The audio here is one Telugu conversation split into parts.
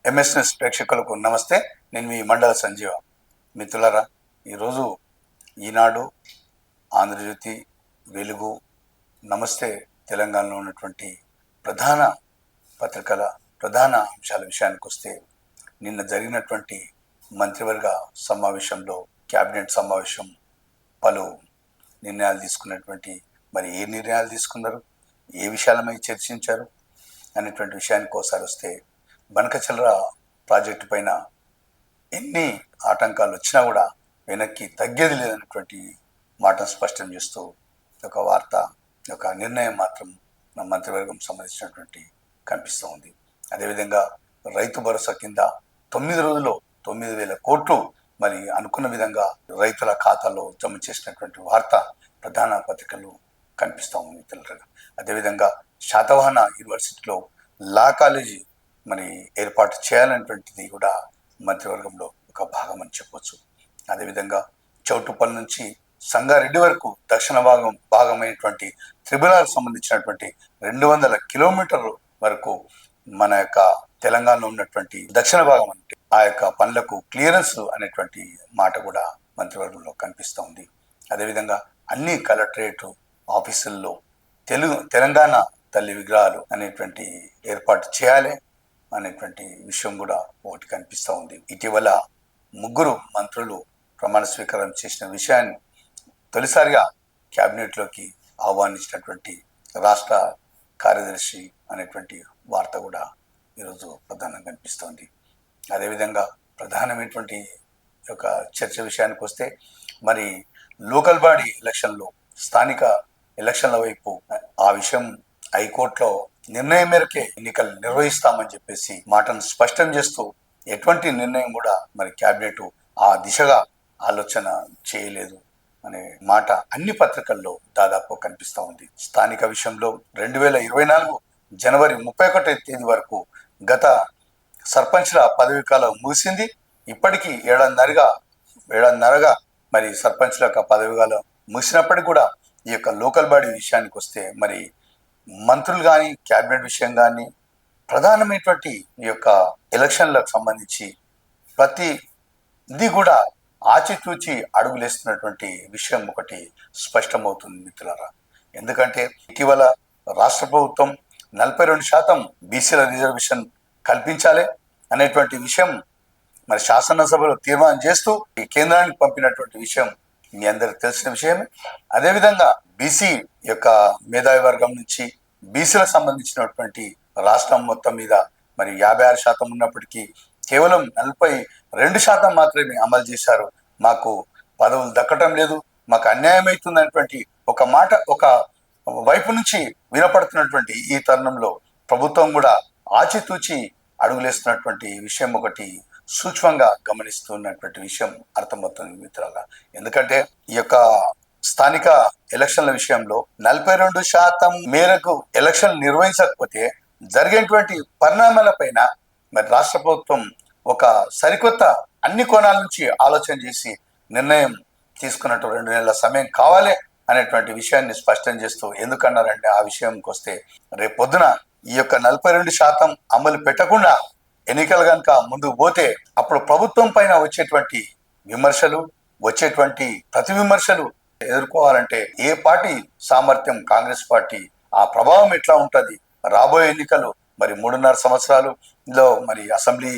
ఎంఎస్ఎస్ ప్రేక్షకులకు నమస్తే. నేను మీ మండల సంజీవ. మిత్రులారా, ఈరోజు ఈనాడు, ఆంధ్రజ్యోతి, వెలుగు, నమస్తే తెలంగాణలో ఉన్నటువంటి ప్రధాన పత్రికల ప్రధాన అంశాల విషయానికి వస్తే, నిన్న జరిగినటువంటి మంత్రివర్గ సమావేశంలో, క్యాబినెట్ సమావేశం పలు నిర్ణయాలు తీసుకున్నటువంటి, మరి ఏ నిర్ణయాలు తీసుకున్నారు, ఏ విషయాలపై చర్చించారు అనేటువంటి విషయానికి ఒకసారి వస్తే, బనకచర్ల ప్రాజెక్టు పైన ఎన్ని ఆటంకాలు వచ్చినా కూడా వెనక్కి తగ్గేది లేదన్నటువంటి మాటను స్పష్టం చేస్తూ ఒక వార్త, ఒక నిర్ణయం మాత్రం మన మంత్రివర్గం సంబంధించినటువంటి కనిపిస్తూ ఉంది. అదేవిధంగా రైతు భరోసా కింద 9 రోజుల్లో 9,000 కోట్లు మరి అనుకున్న విధంగా రైతుల ఖాతాలో జమ చేసినటువంటి వార్త ప్రధాన పత్రికలు కనిపిస్తూ ఉంది మిత్రులారా. అదేవిధంగా శాతవాహన యూనివర్సిటీలో లా కాలేజీ మరి ఏర్పాటు చేయాలనేటువంటిది కూడా మంత్రివర్గంలో ఒక భాగం అని చెప్పొచ్చు. అదేవిధంగా చౌటుప్పల్ నుంచి సంగారెడ్డి వరకు దక్షిణ భాగమైనటువంటి త్రిబులాలకు సంబంధించినటువంటి 200 కిలోమీటర్ల వరకు మన యొక్క తెలంగాణలో ఉన్నటువంటి దక్షిణ భాగం అంటే ఆ యొక్క పనులకు క్లియరెన్స్ అనేటువంటి మాట కూడా మంత్రివర్గంలో కనిపిస్తూ ఉంది. అదేవిధంగా అన్ని కలెక్టరేట్ ఆఫీసుల్లో తెలంగాణ తల్లి విగ్రహాలు అనేటువంటి ఏర్పాటు చేయాలి అనేటువంటి విషయం కూడా ఒకటి కనిపిస్తూ ఉంది. ఇటీవల 3 మంత్రులు ప్రమాణ స్వీకారం చేసిన విషయాన్ని తొలిసారిగా క్యాబినెట్లోకి ఆహ్వానించినటువంటి రాష్ట్ర కార్యదర్శి అనేటువంటి వార్త కూడా ఈరోజు ప్రధానంగా కనిపిస్తోంది. అదేవిధంగా ప్రధానమైనటువంటి యొక్క చర్చ విషయానికి వస్తే, మరి లోకల్ బాడీ ఎలక్షన్లో, స్థానిక ఎలక్షన్ల వైపు ఆ విషయం హైకోర్టులో నిర్ణయం మేరకే ఎన్నికలు నిర్వహిస్తామని చెప్పేసి మాటను స్పష్టం చేస్తూ, ఎటువంటి నిర్ణయం కూడా మరి క్యాబినెట్ ఆ దిశగా ఆలోచన చేయలేదు అనే మాట అన్ని పత్రికల్లో దాదాపు కనిపిస్తూ ఉంది. స్థానిక విషయంలో 2024 జనవరి 31వ తేదీ వరకు గత సర్పంచ్ల పదవీ కాలం ముగిసింది. ఇప్పటికీ ఏడాదిన్నరగా మరి సర్పంచ్ల యొక్క పదవీ కాలం ముగిసినప్పటికీ కూడా ఈ యొక్క లోకల్ బాడీ విషయానికి వస్తే, మరి మంత్రులు కానీ, క్యాబినెట్ విషయం కానీ, ప్రధానమైనటువంటి ఈ యొక్క ఎలక్షన్లకు సంబంధించి ప్రతిది కూడా ఆచితూచి అడుగులేస్తున్నటువంటి విషయం ఒకటి స్పష్టమవుతుంది మిత్రులారా. ఎందుకంటే ఇటీవల రాష్ట్ర ప్రభుత్వం 42% బీసీల రిజర్వేషన్ కల్పించాలి అనేటువంటి విషయం మరి శాసనసభలో తీర్మానం చేస్తూ ఈ కేంద్రానికి పంపినటువంటి విషయం మీ అందరికి తెలిసిన విషయమే. అదేవిధంగా బీసీ యొక్క మేధావి వర్గం నుంచి బీసీలకు సంబంధించినటువంటి రాష్ట్రం మొత్తం మీద మరి 56% ఉన్నప్పటికీ కేవలం 42% మాత్రమే అమలు చేశారు. మాకు పదవులు దక్కటం లేదు, మాకు అన్యాయం అవుతుంది అనేటువంటి ఒక మాట ఒక వైపు నుంచి వినపడుతున్నటువంటి ఈ తరుణంలో ప్రభుత్వం కూడా ఆచితూచి అడుగులేస్తున్నటువంటి విషయం ఒకటి సూక్ష్మంగా గమనిస్తున్నటువంటి విషయం అర్థమవుతుంది మిత్రులారా. ఎందుకంటే ఈ యొక్క స్థానిక ఎలక్షన్ల విషయంలో 42% మేరకు ఎలక్షన్ నిర్వహించకపోతే జరిగేటువంటి పరిణామాల పైన మరి రాష్ట్ర ప్రభుత్వం ఒక సరికొత్త అన్ని కోణాల నుంచి ఆలోచన చేసి నిర్ణయం తీసుకున్నట్టు 2 నెలల సమయం కావాలి అనేటువంటి విషయాన్ని స్పష్టం చేస్తూ, ఎందుకన్నారంటే ఆ విషయంకి వస్తే, రేపు పొద్దున ఈ యొక్క 42% అమలు పెట్టకుండా ఎన్నికలు కనుక ముందుకు పోతే అప్పుడు ప్రభుత్వం పైన వచ్చేటువంటి విమర్శలు, వచ్చేటువంటి ప్రతి విమర్శలు ఎదుర్కోవాలంటే ఏ పార్టీ సామర్థ్యం, కాంగ్రెస్ పార్టీ ఆ ప్రభావం ఎట్లా ఉంటుంది, రాబోయే ఎన్నికలు మరి 3.5 సంవత్సరాలలో మరి అసెంబ్లీ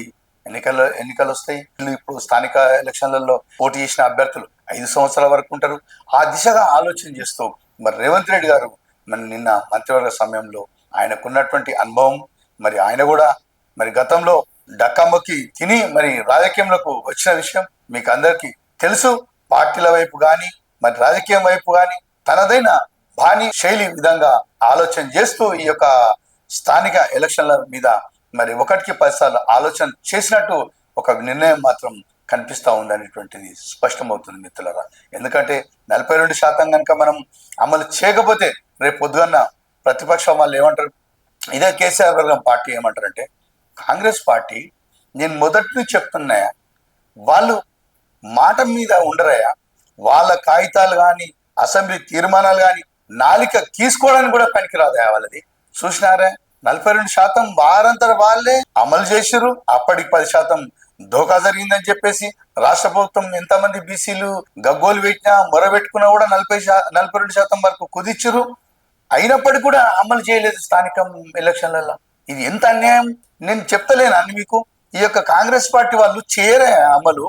ఎన్నికలు వస్తాయి. ఇప్పుడు స్థానిక ఎలక్షన్లలో పోటీ చేసిన అభ్యర్థులు 5 సంవత్సరాల వరకు ఉంటారు. ఆ దిశగా ఆలోచన చేస్తూ మరి రేవంత్ రెడ్డి గారు మరి నిన్న మంత్రివర్గ సమయంలో ఆయనకున్నటువంటి అనుభవం, మరి ఆయన కూడా మరి గతంలో డక్కమ్మకి తిని మరి రాజకీయంలోకి వచ్చిన విషయం మీకు అందరికీ తెలుసు. పార్టీల వైపు కానీ మరి రాజకీయం వైపు కానీ తనదైన బాణి శైలి విధంగా ఆలోచన చేస్తూ ఈ యొక్క స్థానిక ఎలక్షన్ల మీద మరి 1కి 10 సార్లు ఆలోచన చేసినట్టు ఒక నిర్ణయం మాత్రం కనిపిస్తూ ఉందనేటువంటిది స్పష్టమవుతుంది మిత్రులారా. ఎందుకంటే 42% కనుక మనం అమలు చేయకపోతే రేపు పొద్దున్న ప్రతిపక్షం వాళ్ళు ఏమంటారు, ఇదే కేసీఆర్ వర్గం పార్టీ ఏమంటారంటే, కాంగ్రెస్ పార్టీ నేను మొదటి నుంచి చెప్తున్నాయా, వాళ్ళు మాట మీద ఉండరయ్యా, వాళ్ళ కాగితాలు కానీ అసెంబ్లీ తీర్మానాలు కానీ నాలిక తీసుకోవడానికి కూడా పనికిరాదయా వాళ్ళది, చూసినారా 42% వారంతర వాళ్ళే అమలు చేసిర్రు. అప్పటికి 10% ధోకా జరిగిందని చెప్పేసి రాష్ట్ర ప్రభుత్వం ఎంతమంది బీసీలు గగ్గోలు పెట్టినా మొరబెట్టుకున్నా కూడా 42% వరకు కుదిర్చురు. అయినప్పటికీ కూడా అమలు చేయలేదు స్థానిక ఎలక్షన్లలో. ఇది ఎంత అన్యాయం నేను చెప్తలేను అని మీకు. ఈ యొక్క కాంగ్రెస్ పార్టీ వాళ్ళు చేయరే అమలు.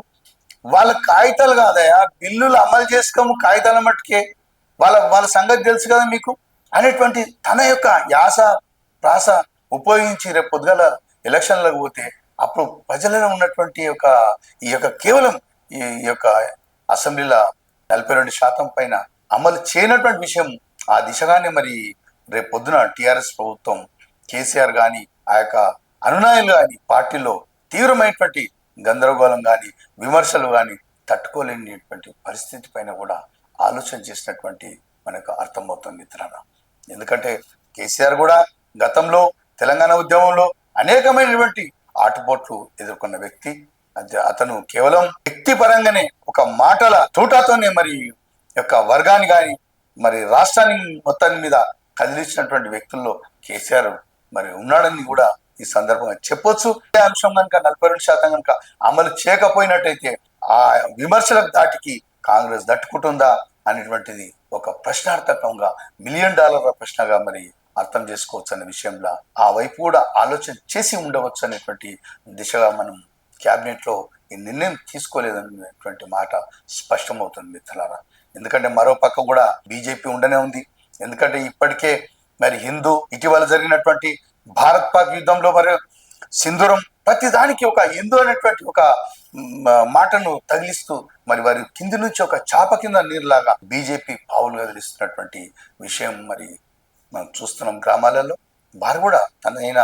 వాళ్ళ కాగితాలు కాదయా, బిల్లులు అమలు చేసుకోము, కాగితాల మట్టుకే వాళ్ళ వాళ్ళ సంగతి తెలుసు కదా మీకు అనేటువంటి తన యొక్క యాస ప్రాస ఉపయోగించి రేపు పొద్దుగల ఎలక్షన్లకు పోతే అప్పుడు ప్రజలలో ఉన్నటువంటి ఈ యొక్క కేవలం ఈ యొక్క అసెంబ్లీలో 42% పైన అమలు చేయనటువంటి విషయం ఆ దిశగానే మరి రేపు పొద్దున టిఆర్ఎస్ ప్రభుత్వం కేసీఆర్ కానీ ఆ యొక్క అనునాయులు కానీ పార్టీలో తీవ్రమైనటువంటి గందరగోళం కానీ విమర్శలు కానీ తట్టుకోలేనిటువంటి పరిస్థితి పైన కూడా ఆలోచన చేసినటువంటి మనకు అర్థమవుతుంది మిత్రులారా. ఎందుకంటే కేసీఆర్ కూడా గతంలో తెలంగాణ ఉద్యమంలో అనేకమైనటువంటి ఆటుపోట్లు ఎదుర్కొన్న వ్యక్తి. అతను కేవలం వ్యక్తిపరంగానే ఒక మాటల తూటాతోనే మరి యొక్క వర్గాన్ని కానీ మరి రాష్ట్రాన్ని మొత్తాన్ని మీద కదిలించినటువంటి వ్యక్తుల్లో కేసీఆర్ మరి ఉన్నాడని కూడా ఈ సందర్భంగా చెప్పొచ్చు. అంశం కనుక 42% కనుక అమలు చేయకపోయినట్టయితే ఆ విమర్శలకు దాటికి కాంగ్రెస్ దట్టుకుంటుందా అనేటువంటిది ఒక ప్రశ్నార్థకంగా $1 మిలియన్ ప్రశ్నగా మరి అర్థం చేసుకోవచ్చు అనే విషయంలో ఆ వైపు కూడా ఆలోచన చేసి ఉండవచ్చు అనేటువంటి దిశగా మనం క్యాబినెట్ లో ఈ నిర్ణయం తీసుకోలేదనేటువంటి మాట స్పష్టమవుతుంది మిత్రులారా. ఎందుకంటే మరో పక్క కూడా బీజేపీ ఉండనే ఉంది. ఎందుకంటే ఇప్పటికే మరి హిందూ ఇటీవల జరిగినటువంటి భారత్ పాక్ యుద్ధంలో మరి సింధూరం ప్రతి దానికి ఒక హిందూ అనేటువంటి ఒక మాటను తగిలిస్తూ మరి వారి కింది నుంచి ఒక చాప కింద నీరులాగా బీజేపీ పావులు కదిలిస్తున్నటువంటి విషయం మరి మనం చూస్తున్నాం గ్రామాలలో. వారు కూడా తనైన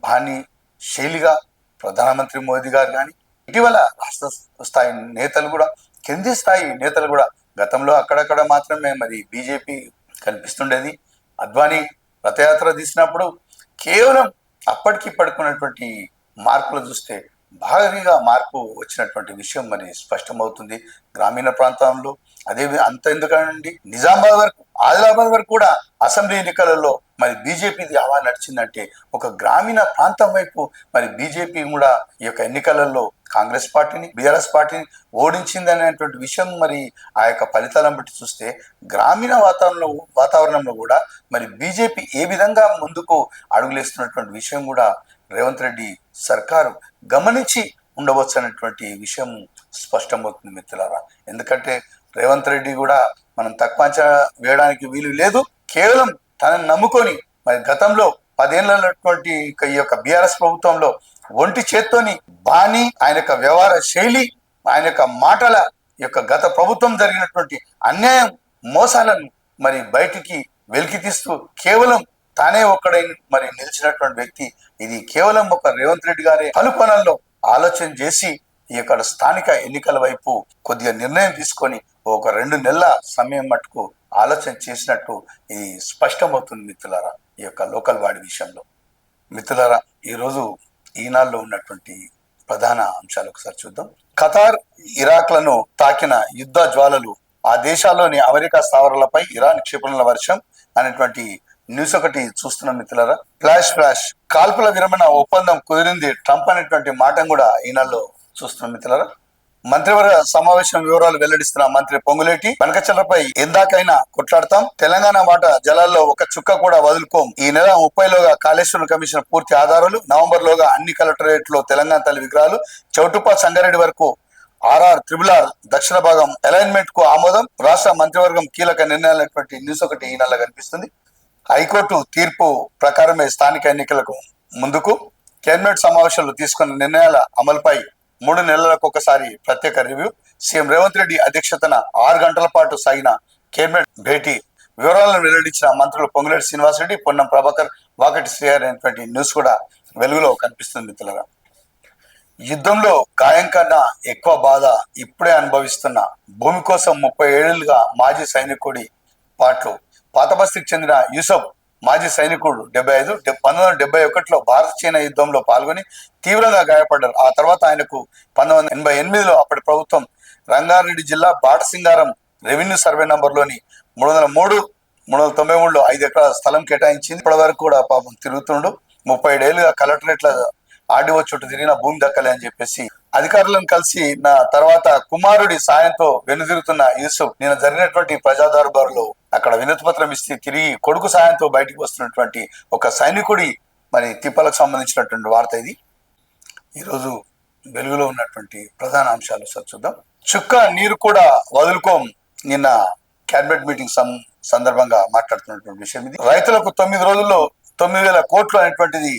బాణి శైలిగా ప్రధానమంత్రి మోదీ గారు కానీ ఇటీవల రాష్ట్ర స్థాయి నేతలు కూడా కింది స్థాయి నేతలు కూడా గతంలో అక్కడక్కడ మాత్రమే మరి బీజేపీ కనిపిస్తుండేది. అద్వానీ రథయాత్ర తీసినప్పుడు కేవలం అప్పటికి పడుకున్నటువంటి మార్పులు చూస్తే భారీగా మార్పు వచ్చినటువంటి విషయం మరి స్పష్టమవుతుంది గ్రామీణ ప్రాంతంలో. అదే అంత ఎందుకండి నిజామాబాద్ వరకు ఆదిలాబాద్ వరకు కూడా అసెంబ్లీ ఎన్నికలలో మరి బీజేపీది హవా నడిచిందంటే ఒక గ్రామీణ ప్రాంతం వైపు మరి బీజేపీ కూడా ఈ యొక్క ఎన్నికలలో కాంగ్రెస్ పార్టీని బీఆర్ఎస్ పార్టీని ఓడించింది అనేటువంటి విషయం మరి ఆ యొక్క ఫలితాలను బట్టి చూస్తే గ్రామీణ వాతావరణంలో కూడా మరి బీజేపీ ఏ విధంగా ముందుకు అడుగులేస్తున్నటువంటి విషయం కూడా రేవంత్ రెడ్డి సర్కారు గమనించి ఉండవచ్చు అనేటువంటి విషయం స్పష్టమవుతుంది మిత్రులారా. ఎందుకంటే రేవంత్ రెడ్డి కూడా మనం తక్కువ అంచనా వేయడానికి వీలు లేదు. కేవలం తనని నమ్ముకొని మరి గతంలో 10 ఏళ్ళటువంటి ఈ యొక్క బీఆర్ఎస్ ప్రభుత్వంలో ఒంటి చేత్తోని బాణి ఆయన యొక్క వ్యవహార శైలి ఆయన యొక్క మాటల యొక్క గత ప్రభుత్వం జరిగినటువంటి అన్యాయం మోసాలను మరి బయటికి వెలికి తీస్తూ కేవలం తానే ఒక్కడై మరి నిలిచినటువంటి వ్యక్తి. ఇది కేవలం ఒక రేవంత్ రెడ్డి గారి అనుకోణంలో ఆలోచన చేసి ఈ యొక్క స్థానిక ఎన్నికల వైపు కొద్దిగా నిర్ణయం తీసుకొని ఒక 2 నెలల సమయం మటుకు ఆలోచన చేసినట్టు ఇది స్పష్టమవుతుంది మిత్రులారా ఈ యొక్క లోకల్ బాడీ విషయంలో. మిత్రులారా, ఈరోజు ఈనాడులో ఉన్నటువంటి ప్రధాన అంశాలు ఒకసారి చూద్దాం. ఖతార్ ఇరాక్లను తాకిన యుద్ధ జ్వాలలు, ఆ దేశాల్లోని అమెరికా స్థావరాలపై ఇరాన్ క్షిపణుల వర్షం అనేటువంటి న్యూస్ ఒకటి చూస్తున్నాం మిత్రులారా. ఫ్లాష్ కాల్పుల విరమణ ఒప్పందం కుదిరింది ట్రంప్ అనేటువంటి మాట కూడా ఈనాడులో చూస్తున్నాం మిత్రులారా. మంత్రివర్గ సమావేశం వివరాలు వెల్లడిస్తున్న మంత్రి పొంగులేటి, బనకచర్లపై ఎందాకైనా కొట్లాడతాం, తెలంగాణ మాట జలాల్లో ఒక చుక్క కూడా వదులుకోం, ఈ నెల 30లోగా కాళేశ్వరం కమిషన్ పూర్తి ఆధారాలు, నవంబర్లోగా అన్ని కలెక్టరేట్ లో తెలంగాణ తల్లి విగ్రహాలు, చౌటుప్ప సంగారెడ్డి వరకు RR దక్షిణ భాగం అలైన్మెంట్ కు ఆమోదం, రాష్ట్ర మంత్రివర్గం కీలక నిర్ణయాలైనటువంటి న్యూస్ ఒకటి ఈ నెల కనిపిస్తుంది. హైకోర్టు తీర్పు ప్రకారమే స్థానిక ఎన్నికలకు ముందుకు కేబినెట్ సమావేశంలో తీసుకున్న నిర్ణయాల అమలుపై 3 నెలలకు ఒకసారి ప్రత్యేక రివ్యూ, సీఎం రేవంత్ రెడ్డి అధ్యక్షతన 6 గంటల పాటు సాగిన కేబినెట్ భేటీ, వివరాలను వెల్లడించిన మంత్రులు పొంగులేటి శ్రీనివాసరెడ్డి, పొన్నం ప్రభాకర్, వాకటి శ్రీహరి అనేటువంటి న్యూస్ కూడా వెలుగులో కనిపిస్తుంది మిత్రులారా. యుద్ధంలో గాయం కన్నా ఎక్కువ బాధ ఇప్పుడే అనుభవిస్తున్న భూమి కోసం 30 ఏళ్లుగా మాజీ సైనికుడి పాటలు. పాతబస్తీకి చెందిన యూసఫ్ మాజీ సైనికుడు 1971లో భారత చైనా యుద్ధంలో పాల్గొని తీవ్రంగా గాయపడ్డారు. ఆ తర్వాత ఆయనకు 1988లో అప్పటి ప్రభుత్వం రంగారెడ్డి జిల్లా బాటసింగారం రెవెన్యూ సర్వే నంబర్లోని 303 393లో 5 ఎకరాల స్థలం కేటాయించింది. ఇప్పటి వరకు కూడా పాపం తిరుగుతుండు. 37 ఏళ్ళుగా కలెక్టరేట్ల ఆర్డీఓ చుట్టూ తిరిగిన భూమి దక్కలే అని చెప్పేసి అధికారులను కలిసి నా తర్వాత కుమారుడి సాయంతో వెనుదిరుగుతున్న యూసుఫ్ నిన్న జరిగినటువంటి ప్రజా దర్బారులో అక్కడ వినతి పత్రం ఇస్తే తిరిగి కొడుకు సాయంతో బయటికి వస్తున్నటువంటి ఒక సైనికుడి మరి తిప్పలకు సంబంధించినటువంటి వార్త ఇది. ఈరోజు వెలుగులో ఉన్నటువంటి ప్రధాన అంశాలు సార్ చూద్దాం. చుక్క నీరు కూడా వదులుకోం నిన్న క్యాబినెట్ మీటింగ్ సందర్భంగా మాట్లాడుతున్నటువంటి విషయం ఇది. రైతులకు 9 రోజుల్లో 9,000 కోట్లు అనేటువంటిది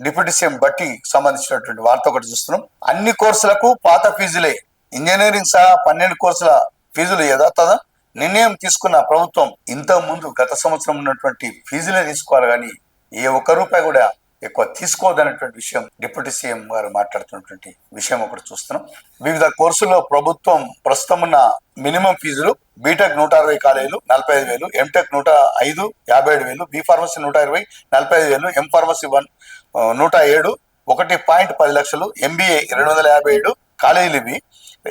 డిప్యూటీ సీఎం బట్టి సంబంధించినటువంటి వార్త ఒకటి చూస్తున్నాం. అన్ని కోర్సులకు పాత ఫీజులే, ఇంజనీరింగ్ సహా 12 కోర్సుల ఫీజులు యథాతథ నిర్ణయం తీసుకున్న ప్రభుత్వం ఇంతకు ముందు గత సంవత్సరం ఉన్నటువంటి ఫీజులే తీసుకోవాలి కానీ ఏ ఒక్క రూపాయి కూడా ఎక్కువ తీసుకోవద్దనేటువంటి విషయం డిప్యూటీ సీఎం గారు మాట్లాడుతున్నటువంటి విషయం ఒకటి చూస్తున్నాం. వివిధ కోర్సుల్లో ప్రభుత్వం ప్రస్తుతం ఉన్న మినిమం ఫీజులు బీటెక్ 160 కాలేజీలు 45,000, MTech 105 57,000, B pharmacy 120 45,000, M pharmacy 107 1.10 లక్షలు, ఎంబీఏ 257 కాలేజీలు ఇవి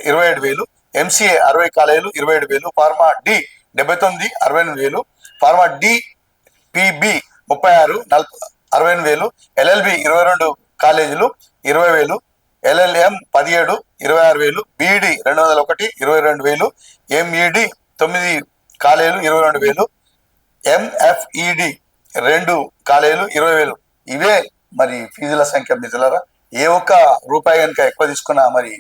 27,000, ఎంసీఏ 60 కాలేజీలు 27,000, pharma D 79 68,000, pharma D PB 36 68,000, LLB 22 కాలేజీలు 20,000, ఎల్ఎల్ఎం 17 26,000, బీఈడి 201 22,000, ఎంఈడి 9 కాలేజీలు 22,000, ఎంఎఫ్ఈడి 2 కాలేజీలు 20,000. ఇవే మరి ఫీజుల సంఖ్య. మిత్రులారా, ఏ ఒక్క రూపాయి కనుక ఎక్కువ తీసుకున్నా మరి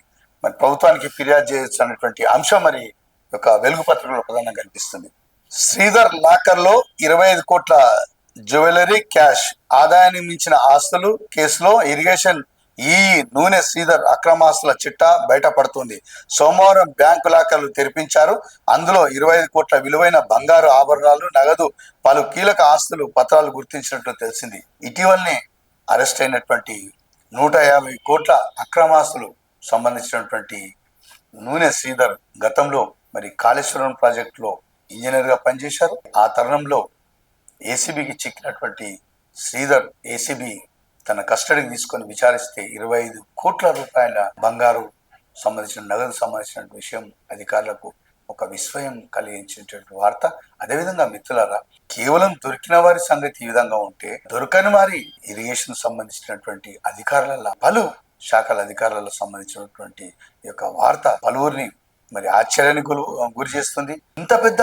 ప్రభుత్వానికి ఫిర్యాదు చేయొచ్చు అనేటువంటి అంశం మరి ఒక వెలుగు పత్రికలో ప్రధానంగా కనిపిస్తుంది. శ్రీధర్ లాకర్ లో 25 కోట్ల జ్యువెలరీ క్యాష్, ఆదాయాన్ని మించిన ఆస్తులు కేసులో ఇరిగేషన్ ఈ నూనె శ్రీధర్ అక్రమాస్తుల చిట్టా బయటపడుతుంది. సోమవారం బ్యాంకు లాకర్లు తెరిపించారు. అందులో 25 కోట్ల విలువైన బంగారు ఆభరణాలు, నగదు, పలు కీలక ఆస్తులు పత్రాలు గుర్తించినట్లు తెలిసింది. ఇటీవలనే అరెస్ట్ అయినటువంటి 150 కోట్ల అక్రమాస్తులు సంబంధించినటువంటి నూనె శ్రీధర్ గతంలో మరి కాళేశ్వరం ప్రాజెక్టులో ఇంజనీర్ గా పనిచేశారు. ఆ తరుణంలో ఏసీబీకి చిక్కినటువంటి శ్రీధర్ ఏసీబీ తన కస్టడీకి తీసుకొని విచారిస్తే 25 కోట్ల రూపాయల బంగారు సంబంధించిన నగదు సంబంధించిన విషయం అధికారులకు ఒక విస్మయం కలిగించేటువంటి వార్త. అదేవిధంగా మిత్రులారా, కేవలం దొరికిన వారి సంగతి ఈ విధంగా ఉంటే దొరకని వారి ఇరిగేషన్ సంబంధించినటువంటి అధికారుల పలు శాఖల అధికారులకు సంబంధించినటువంటి ఈ యొక్క వార్త పలువురిని మరి ఆశ్చర్యానికి గురి చేస్తుంది. ఇంత పెద్ద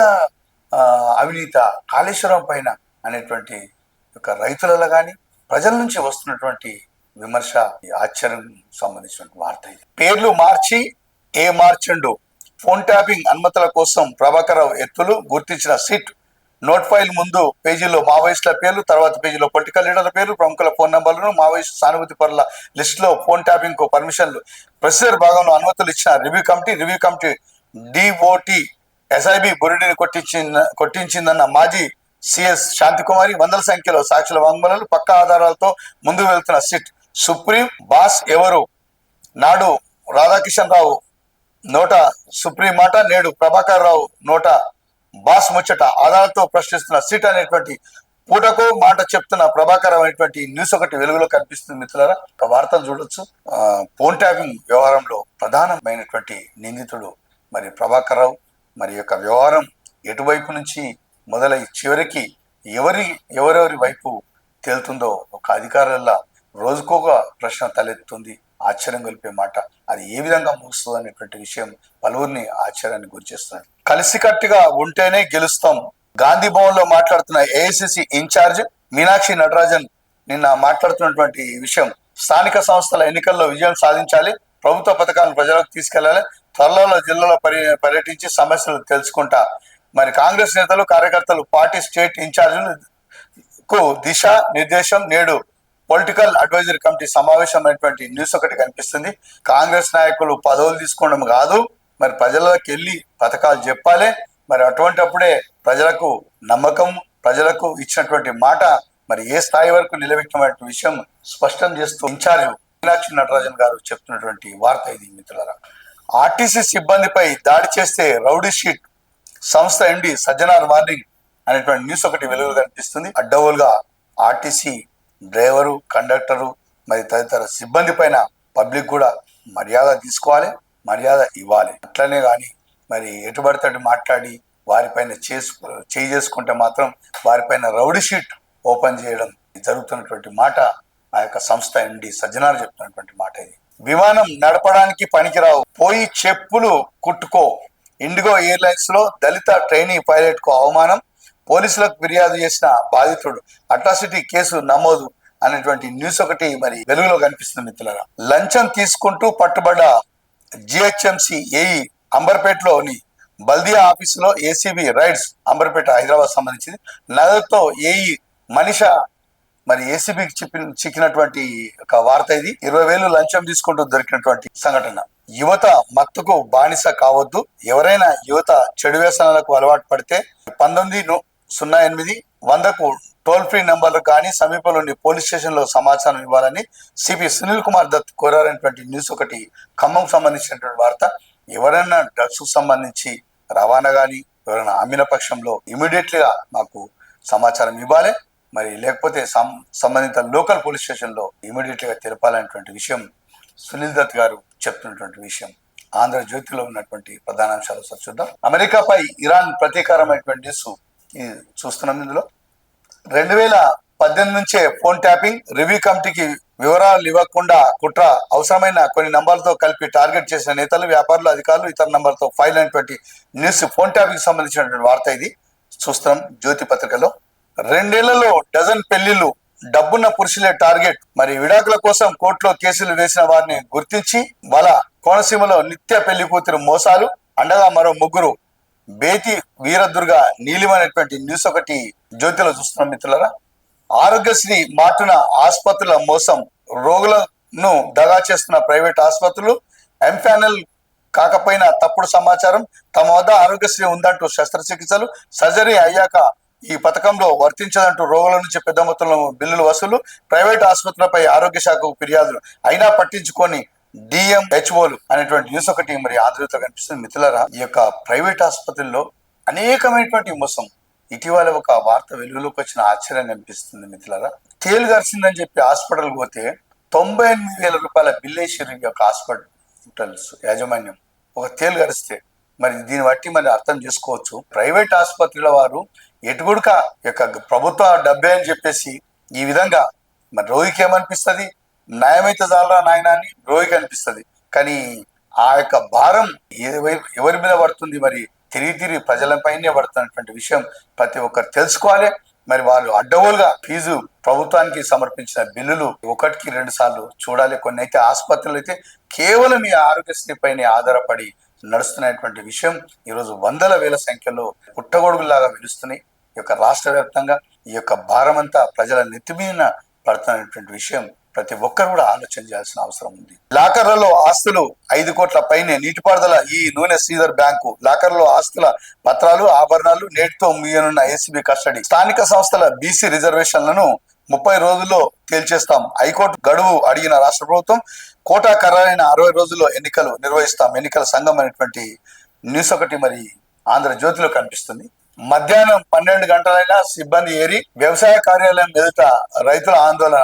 అవినీత కాళేశ్వరం పైన అనేటువంటి యొక్క రైతులలో కానీ ప్రజల నుంచి వస్తున్నటువంటి విమర్శ ఆశ్చర్యం సంబంధించినటువంటి వార్త ఇది. పేర్లు మార్చి మార్చండు, ఫోన్ ట్యాపింగ్ అనుమతుల కోసం ప్రభాకరరావు ఎత్తులు, గుర్తించిన సిట్ నోట్ ఫైల్ ముందు పేజీలో మావోయిస్టుల పేర్లు, తర్వాత పేజీలో పొలిటికల్ లీడర్ల పేర్లు, ప్రముఖుల ఫోన్ నంబర్లను, మావోయిస్టు సానుభూతి పరుల లిస్టులో ఫోన్ ట్యాపింగ్ కు పర్మిషన్లు, ప్రొసీజర్ భాగంలో అనుమతులు ఇచ్చిన రివ్యూ కమిటీ డిఓటి ఎస్ఐబి బురిడిని కొట్టించిందన్న మాజీ సిఎస్ శాంతికుమారి, వందల సంఖ్యలో సాక్షుల వాంగ్మూలాలు, పక్కా ఆధారాలతో ముందుకు వెళ్తున్న సిట్, సుప్రీం బాస్ ఎవరు, నాడు రాధాకిషన్ రావు నోట సుప్రీం మాట, నేడు ప్రభాకర్ రావు నోట బాస్ ముచ్చట, ఆధారాలతో ప్రశ్నిస్తున్న సిట్ అనేటువంటి పూటకు మాట చెప్తున్న ప్రభాకర్ అనేటువంటి న్యూస్ ఒకటి వెలుగులో కనిపిస్తుంది. మిత్రులారా, ఒక వార్తను చూడొచ్చు. ఫోన్ ట్యాపింగ్ వ్యవహారంలో ప్రధానమైనటువంటి నిందితుడు మరి ప్రభాకర్ రావు. మరి యొక్క వ్యవహారం ఎటువైపు నుంచి మొదలై చివరికి ఎవరెవరి వైపు తేలుతుందో ఒక అధికారుల రోజుకోక ప్రశ్న తలెత్తుంది. ఆశ్చర్యం కలిపే మాట. అది ఏ విధంగా ముగుస్తుంది అనేటువంటి విషయం పలువురిని ఆశ్చర్యానికి గురి చేస్తుంది. కలిసికట్టుగా ఉంటేనే గెలుస్తాం, గాంధీ భవన్ లో మాట్లాడుతున్న ఏఐసిసి ఇన్ఛార్జ్ మీనాక్షి నటరాజన్ నిన్న మాట్లాడుతున్నటువంటి విషయం, స్థానిక సంస్థల ఎన్నికల్లో విజయం సాధించాలి, ప్రభుత్వ పథకాలను ప్రజలకు తీసుకెళ్లాలి, త్వరలో జిల్లాలో పర్యటించి సమస్యలు తెలుసుకుంటా. మరి కాంగ్రెస్ నేతలు కార్యకర్తలు పార్టీ స్టేట్ ఇన్ఛార్జీలకు దిశ నిర్దేశం, నేడు పొలిటికల్ అడ్వైజరీ కమిటీ సమావేశం అనేటువంటి న్యూస్ ఒకటి కనిపిస్తుంది. కాంగ్రెస్ నాయకులు పదవులు తీసుకోవడం కాదు, మరి ప్రజలకు వెళ్ళి పథకాలు చెప్పాలి. మరి అటువంటిప్పుడే ప్రజలకు నమ్మకం, ప్రజలకు ఇచ్చినటువంటి మాట మరి ఏ స్థాయి వరకు నిలబెట్టిన విషయం స్పష్టం చేస్తూ ఇన్ఛార్జ్ మీనాక్షి నటరాజన్ గారు చెప్తున్నటువంటి వార్త ఇది. మిత్రులారా, ఆర్టీసీ సిబ్బందిపై దాడి చేస్తే రౌడీ షీట్, సంస్థ ఎండి సజ్జనార్ వార్నింగ్ అనేటువంటి న్యూస్ ఒకటి వెలుగులో కనిపిస్తుంది. అడ్డగోలుగా ఆర్టీసీ డ్రైవరు, కండక్టరు మరి తదితర సిబ్బంది పైన పబ్లిక్ కూడా మర్యాద తీసుకోవాలి, మర్యాద ఇవ్వాలి. అట్లనే కానీ మరి ఎటుబడితే మాట్లాడి వారిపైన చేయి చేసుకుంటే మాత్రం వారిపైన రౌడీ షీట్ ఓపెన్ చేయడం జరుగుతున్నటువంటి మాట ఆ యొక్క సంస్థ ఎండి సజ్జనార్ చెప్తున్నటువంటి మాట ఇది. విమానం నడపడానికి పనికిరావు, పోయి చెప్పులు కుట్టుకో. ఇండిగో ఎయిర్లైన్స్ లో దళిత ట్రైనీ పైలట్ కు అవమానం, పోలీసులకు ఫిర్యాదు చేసిన బాధితుడు, అట్రాసిటీ కేసు నమోదు అనేటువంటి న్యూస్ ఒకటి మరి వెలుగులో కనిపిస్తుంది మిత్రులారా. లంచం తీసుకుంటూ పట్టుబడ్డ జిహెచ్ఎంసి ఏఈ అంబర్పేటలోని బల్దియా ఆఫీసులో ఏసీబీ రైడ్స్. అంబర్పేట హైదరాబాద్ సంబంధించింది. నగదుతో ఏఈ మనిష మరి ఏసీబీకి చిక్కినటువంటి ఒక వార్త ఇది. 20,000 లంచం తీసుకుంటూ దొరికినటువంటి సంఘటన. యువత మత్తుకు బానిస కావద్దు, ఎవరైనా యువత చెడు వ్యసనాలకు అలవాటు పడితే 1908-100కు టోల్ ఫ్రీ నంబర్లు కానీ సమీపంలోని పోలీస్ స్టేషన్ లో సమాచారం ఇవ్వాలని సిపి సునీల్ కుమార్ దత్ కోరారనేటువంటి న్యూస్ ఒకటి ఖమ్మం సంబంధించినటువంటి వార్త. ఎవరైనా డ్రగ్స్ కు సంబంధించి రవాణా కానీ ఎవరైనా అమ్మిన పక్షంలో ఇమీడియట్ గా మాకు సమాచారం ఇవ్వాలి, మరి లేకపోతే సంబంధిత లోకల్ పోలీస్ స్టేషన్ లో ఇమీడియట్ గా తెలపాలనేటువంటి విషయం సునీల్ దత్ గారు చెప్తున్నటువంటి విషయం. ఆంధ్రజ్యోతిలో ఉన్నటువంటి ప్రధాన అంశాలు చూద్దాం. అమెరికాపై ఇరాన్ ప్రతీకారమైనటువంటి న్యూస్ చూస్తున్నాం. ఇందులో 2018 నుంచే ఫోన్ ట్యాపింగ్, రివ్యూ కమిటీకి వివరాలు ఇవ్వకుండా కుట్ర, అవసరమైన కొన్ని నంబర్లతో కలిపి టార్గెట్ చేసిన నేతలు, వ్యాపారులు, అధికారులు ఇతర నంబర్లతో ఫైల్ అయినటువంటి న్యూస్. ఫోన్ ట్యాపింగ్ సంబంధించినటువంటి వార్త ఇది చూస్తున్నాం జ్యోతి పత్రికలో. 2 ఏళ్లలో డజన్ పెళ్లిళ్లు, డబ్బున్న పురుషులే టార్గెట్. మరి విడాకుల కోసం కోర్టులో కేసులు వేసిన వారిని గుర్తించి వాళ్ళ కోనసీమలో నిత్య పెళ్లి కూతురు మోసాలు, అండగా మరో 3 బేతి వీరదుర్గ నీలిమైనటువంటి న్యూస్ ఒకటి జ్యోతిలో చూస్తున్నాం మిత్రులారా. ఆరోగ్యశ్రీ మాటున ఆసుపత్రుల మోసం, రోగులను దగా చేస్తున్న ప్రైవేట్ ఆసుపత్రులు, ఎంపానల్ కాకపోయినా తప్పుడు సమాచారం, తమ వద్ద ఆరోగ్యశ్రీ ఉందంటూ శస్త్రచికిత్సలు, సర్జరీ అయ్యాక ఈ పథకంలో వర్తించదంటూ రోగుల నుంచి పెద్ద మొత్తంలో బిల్లులు వసూలు, ప్రైవేట్ ఆసుపత్రులపై ఆరోగ్య శాఖకు ఫిర్యాదులు అయినా పట్టించుకొని డిఎంహెచ్ఓలు అనేటువంటి న్యూస్ ఒకటి మరి ఆంధ్రతో కనిపిస్తుంది మిత్రులారా. ఈ యొక్క ప్రైవేట్ ఆసుపత్రుల్లో అనేకమైనటువంటి మోసం. ఇటీవల ఒక వార్త వెలుగులోకి వచ్చిన ఆశ్చర్యం కనిపిస్తుంది మిత్రులారా. తేలు గరిచిందని చెప్పి హాస్పిటల్ పోతే 98,000 రూపాయల బిల్ వేసారు ఈ యొక్క హాస్పిటల్స్ యాజమాన్యం. ఒక తేలు గరిస్తే మరి దీన్ని బట్టి మరి అర్థం చేసుకోవచ్చు. ప్రైవేట్ ఆసుపత్రుల వారు ఎటుగుడుక యొక్క ప్రభుత్వ డబ్బే అని చెప్పేసి ఈ విధంగా మరి రోగికి ఏమనిపిస్తుంది, న్యాయమైతే చాలరా నాయన అని రోగికి అనిపిస్తుంది. కానీ ఆ యొక్క భారం ఎవరి మీద పడుతుంది, మరి తిరిగి ప్రజలపైనే పడుతున్నటువంటి విషయం ప్రతి ఒక్కరు తెలుసుకోవాలి. మరి వాళ్ళు అడ్డగోలుగా ఫీజు ప్రభుత్వానికి సమర్పించిన బిల్లులు 1కి 2 సార్లు చూడాలి. కొన్ని అయితే ఆసుపత్రులు అయితే కేవలం ఈ ఆరోగ్యశ్రీ పైనే ఆధారపడి నడుస్తున్నటువంటి విషయం ఈరోజు వందల వేల సంఖ్యలో పుట్టగొడుగులాగా వెలుస్తున్నాయి. ఈ యొక్క రాష్ట్ర వ్యాప్తంగా ఈ యొక్క భారం అంతా ప్రజల నెత్తిమీద పడుతున్నటువంటి విషయం ప్రతి ఒక్కరు కూడా ఆలోచన చేయాల్సిన అవసరం ఉంది. లాకర్లలో ఆస్తులు 5 కోట్ల పైనే. నీటిపారుదల ఈ నూనె శ్రీధర్ బ్యాంకు లాకర్లో ఆస్తుల పత్రాలు, ఆభరణాలు నేటితో ముగియనున్న ఏసీబీ కస్టడీ. స్థానిక సంస్థల బీసీ రిజర్వేషన్లను 30 రోజుల్లో తేల్చేస్తాం. హైకోర్టు గడువు అడిగిన రాష్ట్ర ప్రభుత్వం. కోటా ఖరారైన 60 రోజుల్లో ఎన్నికలు నిర్వహిస్తాం. ఎన్నికల సంఘం అనేటువంటి న్యూస్ ఒకటి మరి ఆంధ్రజ్యోతిలో కనిపిస్తుంది. మధ్యాహ్నం 12 గంటలైనా సిబ్బంది ఏరి వ్యవసాయ కార్యాలయం ఎదుట రైతుల ఆందోళన.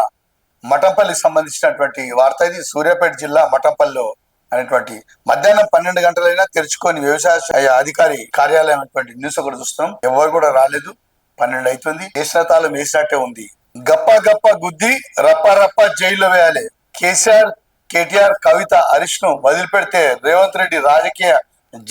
మఠంపల్లికి సంబంధించినటువంటి వార్త ఇది. సూర్యాపేట జిల్లా మఠంపల్లిలో అనేటువంటి మధ్యాహ్నం 12 గంటలైనా తెరుచుకొని వ్యవసాయ అధికారి కార్యాలయం అనేటువంటి న్యూస్ ఒకటి చూస్తున్నాం. ఎవరు కూడా రాలేదు. 12 అవుతుంది. దేశతాళం వేసినట్టే ఉంది. గప్ప గుద్ది రప్ప జైల్లో వేయాలి. కేటీఆర్ కవిత హరీష్ ను వదిలిపెడితే రేవంత్ రెడ్డి రాజకీయ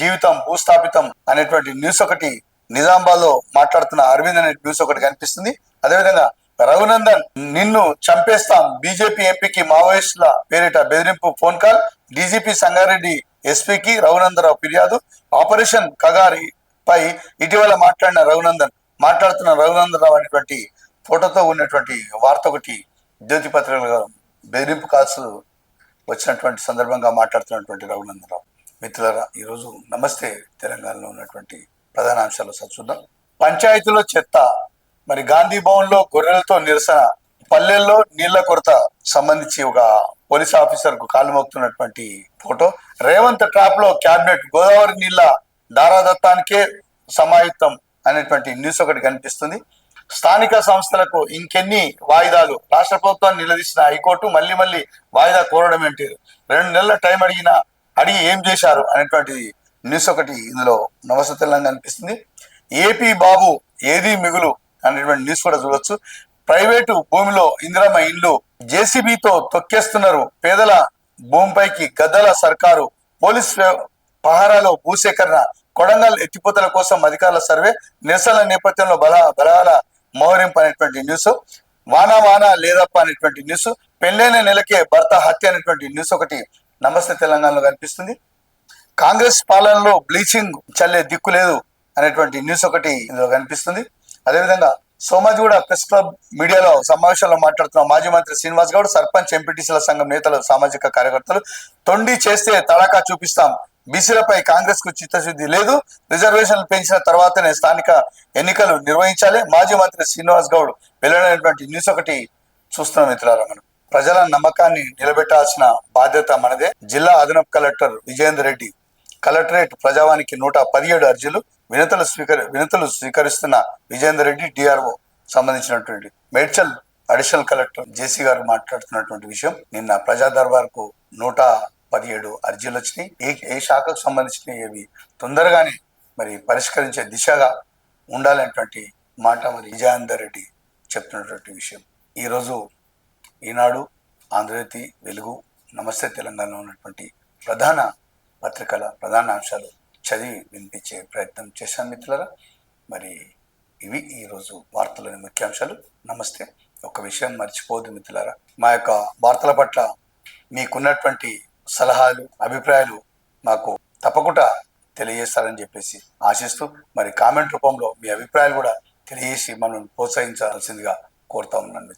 జీవితం భూస్థాపితం అనేటువంటి న్యూస్ ఒకటి నిజామాబాద్ లో మాట్లాడుతున్న అరవింద్ అనే న్యూస్ ఒకటి కనిపిస్తుంది. అదేవిధంగా రఘునందన్ నిన్ను చంపేస్తాం, బీజేపీ ఎంపీకి మావోయిస్టుల పేరిట బెదిరింపు ఫోన్ కాల్. డీజీపీ సంగారెడ్డి ఎస్పీకి రఘునందరావు ఫిర్యాదు. ఆపరేషన్ కగారి పై ఇటీవల మాట్లాడుతున్న రఘునందరావు అనేటువంటి ఫోటోతో ఉన్నటువంటి వార్త ఒకటి జ్యోతి పత్రికలో బెదిరింపు కాల్స్ వచ్చినటువంటి సందర్భంగా మాట్లాడుతున్నటువంటి రఘునందరావు. మిత్రులారా, ఈరోజు నమస్తే తెలంగాణలో ఉన్నటువంటి ప్రధాన అంశాలు చూద్దాం. పంచాయతీలో చెత్త, మరి గాంధీ భవన్ లో గొర్రెలతో నిరసన, పల్లెల్లో నీళ్ల కొరత సంబంధించి ఒక పోలీస్ ఆఫీసర్ కు కాలు మోపుతున్నటువంటి ఫోటో. రేవంత్ ట్రాప్ లో క్యాబినెట్, గోదావరి నీళ్ల దారాదత్తానికే సమాయుక్తం అనేటువంటి న్యూస్ ఒకటి కనిపిస్తుంది. స్థానిక సంస్థలకు ఇంకెన్ని వాయిదాలు, రాష్ట్ర ప్రభుత్వాన్ని నిలదీసిన హైకోర్టు మళ్ళీ వాయిదా కోరడం ఏంటి, 2 నెలల టైం అడిగి ఏం చేశారు అనేటువంటి న్యూస్ ఒకటి ఇందులో నమస్తే తెలంగాణ కనిపిస్తుంది. ఏపీ బాబు ఏది మిగులు అనేటువంటి న్యూస్ కూడా చూడొచ్చు. ప్రైవేటు భూమిలో ఇందిరమ్మ ఇల్లు జేసీబీతో తొక్కేస్తున్నారు, పేదల భూమిపైకి గద్దల సర్కారు, పోలీస్ పహారాలో భూసేకరణ, కొడంగల్ ఎత్తిపోతల కోసం అధికారుల సర్వే, నిరసనల నేపథ్యంలో బలాల మోహరింపు అనేటువంటి న్యూస్, వాన లేదప్ప అనేటువంటి న్యూస్, పెళ్ళైన నెలకే భర్త హత్య అనేటువంటి న్యూస్ ఒకటి నమస్తే తెలంగాణలో కనిపిస్తుంది. కాంగ్రెస్ పాలనలో బ్లీచింగ్ చల్లే దిక్కు లేదు అనేటువంటి న్యూస్ ఒకటి ఇందులో కనిపిస్తుంది. అదేవిధంగా సోమాజిగూడ ప్రెస్ క్లబ్ మీడియాలో సమావేశంలో మాట్లాడుతున్న మాజీ మంత్రి శ్రీనివాస్ గౌడ్, సర్పంచ్ ఎంపీటీసీల సంఘం నేతలు, సామాజిక కార్యకర్తలు తొండి చేస్తే తడాకా చూపిస్తాం, బీసీలపై కాంగ్రెస్ కు చిత్తశుద్ధి లేదు, రిజర్వేషన్లు పెంచిన తర్వాతనే స్థానిక ఎన్నికలు నిర్వహించాలి, మాజీ మంత్రి శ్రీనివాస్ గౌడ్ వెల్లడైనటువంటి న్యూస్ ఒకటి చూస్తున్నాం మిత్రులారా. మనం ప్రజల నమ్మకాన్ని నిలబెట్టాల్సిన బాధ్యత మనదే. జిల్లా అదనపు కలెక్టర్ విజయేందర్ రెడ్డి కలెక్టరేట్ ప్రజావానికి 117 అర్జీలు, వినతులు స్వీకరిస్తున్న విజయేందర్ రెడ్డి డిఆర్ఓ సంబంధించినటువంటి మేడ్చల్ అడిషనల్ కలెక్టర్ జేసీ గారు మాట్లాడుతున్నటువంటి విషయం. నిన్న ప్రజా దర్బార్ కు 117 అర్జీలు వచ్చినాయి. ఏ శాఖకు సంబంధించినవి ఏవి తొందరగానే మరి పరిష్కరించే దిశగా ఉండాలనేటువంటి మాట మరి విజయేందర్ రెడ్డి చెప్తున్నటువంటి విషయం. ఈరోజు ఈనాడు, ఆంధ్రజ్యోతి, వెలుగు, నమస్తే తెలంగాణలో ఉన్నటువంటి ప్రధాన పత్రికల ప్రధాన అంశాలు చదివి వినిపించే ప్రయత్నం చేశాను మిత్రులారా. మరి ఇవి ఈరోజు వార్తలోని ముఖ్యాంశాలు. నమస్తే. ఒక విషయం మర్చిపోవద్దు మిత్రులారా, మా యొక్క వార్తల పట్ల మీకున్నటువంటి సలహాలు, అభిప్రాయాలు మాకు తప్పకుండా తెలియజేస్తారని చెప్పేసి ఆశిస్తూ, మరి కామెంట్ రూపంలో మీ అభిప్రాయాలు కూడా తెలియజేసి మనం ప్రోత్సహించాల్సిందిగా కోరుతా ఉన్నాను మిత్రులు.